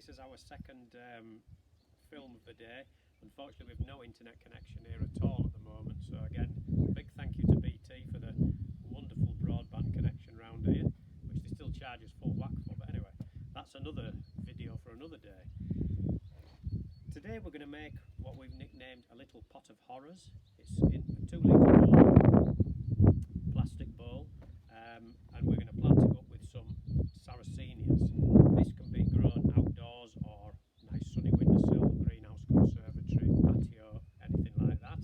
this is our second film of the day. Unfortunately, we've no internet connection here at all at the moment, so again, big thank you to BT for the wonderful broadband connection round here, which they still charge us full whack for, but anyway, that's another video for another day. Today we're going to make what we've nicknamed a little pot of horrors. It's in a 2 litre bowl, plastic bowl, and we're going to plant it up with some sarracenias. This can be grown outdoors or nice sunny windowsill, greenhouse, conservatory, patio, anything like that.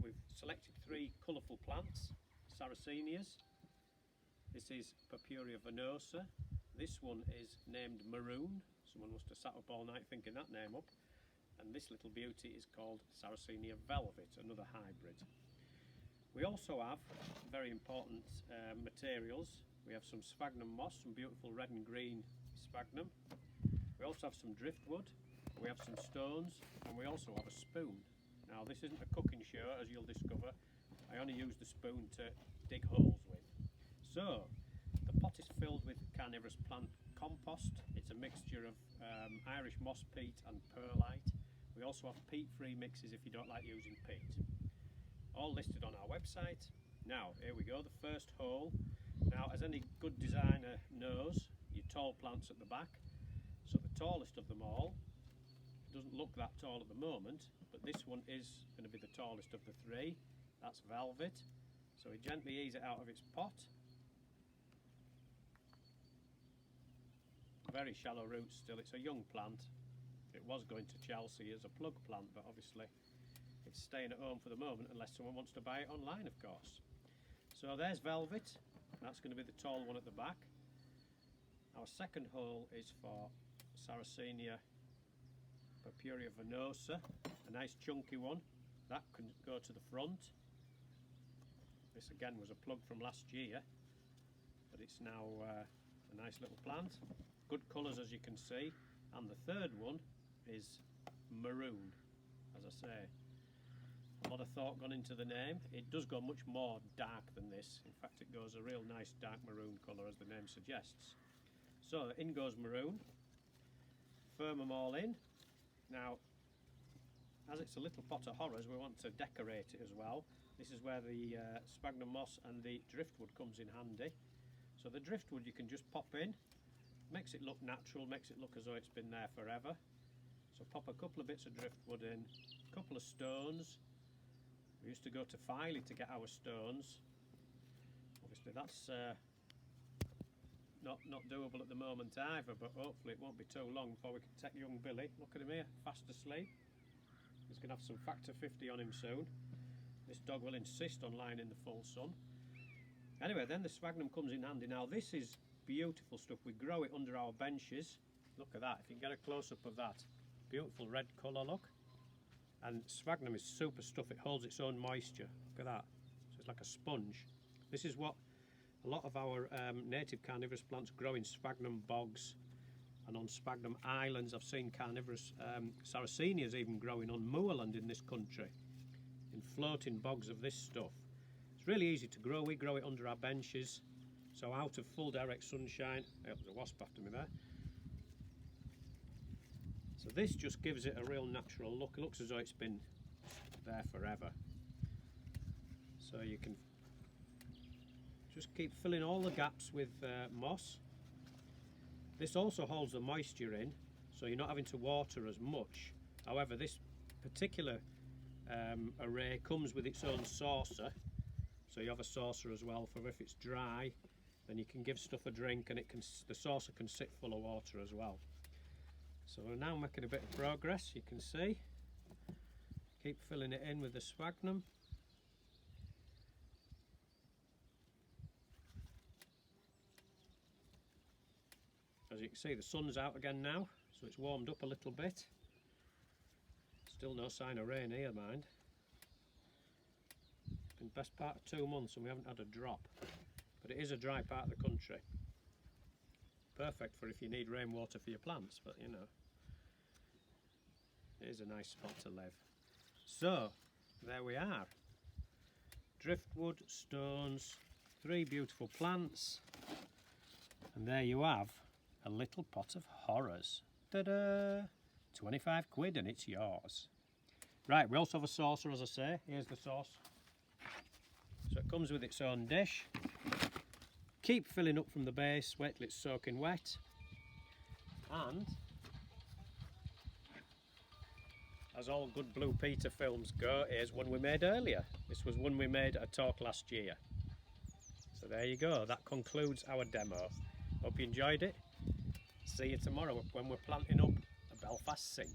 We've selected 3 colourful plants, sarracenias. This is Purpurea venosa. This one is named Maroon. Someone must have sat up all night thinking that name up. And this little beauty is called Sarracenia velvet, another hybrid. We also have very important materials. We have some sphagnum moss, some beautiful red and green sphagnum. We also have some driftwood, we have some stones, and we also have a spoon. Now this isn't a cooking show, as you'll discover. I only use the spoon to dig holes with. So, the pot is filled with carnivorous plant compost. It's a mixture of Irish moss peat and perlite. We also have peat-free mixes if you don't like using peat. All listed on our website. Now, here we go, the first hole. Now, as any good designer knows, your tall plant's at the back. So the tallest of them all, it doesn't look that tall at the moment, but this one is going to be the tallest of the 3. That's velvet. So we gently ease it out of its pot. Very shallow roots still, it's a young plant. It was going to Chelsea as a plug plant, but obviously it's staying at home for the moment unless someone wants to buy it online, of course. So there's velvet, that's going to be the tall one at the back. Our second hole is for Sarracenia Purpurea venosa, a nice chunky one. That can go to the front. This again was a plug from last year, but it's now a nice little plant. Good colours, as you can see. And the third one is Maroon, as I say. A lot of thought gone into the name. It does go much more dark than this. In fact, it goes a real nice dark maroon colour, as the name suggests. So in goes Maroon. Firm them all in. Now, as it's a little pot of horrors, we want to decorate it as well. This is where the sphagnum moss and the driftwood comes in handy. So the driftwood you can just pop in. Makes it look natural, makes it look as though it's been there forever. So pop a couple of bits of driftwood in, a couple of stones. We used to go to Filey to get our stones. Obviously that's not doable at the moment either, but hopefully it won't be too long before we can take young Billy. Look at him here, fast asleep. He's going to have some factor 50 on him soon. This dog will insist on lying in the full sun. Anyway, then the sphagnum comes in handy. Now this is beautiful stuff. We grow it under our benches. Look at that, if you can get a close-up of that. Beautiful red colour, look. And sphagnum is super stuff, it holds its own moisture. Look at that, so it's like a sponge. This is what a lot of our native carnivorous plants grow in sphagnum bogs and on sphagnum islands. I've seen carnivorous sarracenias even growing on moorland in this country, in floating bogs of this stuff. It's really easy to grow. We grow it under our benches. So out of full direct sunshine. Oh, there's a wasp after me there. So this just gives it a real natural look. It looks as though it's been there forever. So you can just keep filling all the gaps with moss. This also holds the moisture in, so you're not having to water as much. However, this particular array comes with its own saucer. So you have a saucer as well for if it's dry. Then you can give stuff a drink and the saucer can sit full of water as well. So we're now making a bit of progress, you can see. Keep filling it in with the sphagnum. As you can see, the sun's out again now, so it's warmed up a little bit. Still no sign of rain here, mind. It's been the best part of 2 months and we haven't had a drop. But it is a dry part of the country. Perfect for if you need rainwater for your plants, but you know, it is a nice spot to live. So, there we are. Driftwood, stones, 3 beautiful plants, and there you have a little pot of horrors. Ta-da! 25 quid and it's yours. Right, we also have a saucer, as I say. Here's the sauce. So it comes with its own dish. Keep filling up from the base, wait till it's soaking wet. And, as all good Blue Peter films go, here's one we made earlier. This was one we made at a talk last year. So there you go, that concludes our demo. Hope you enjoyed it. See you tomorrow when we're planting up a Belfast sink.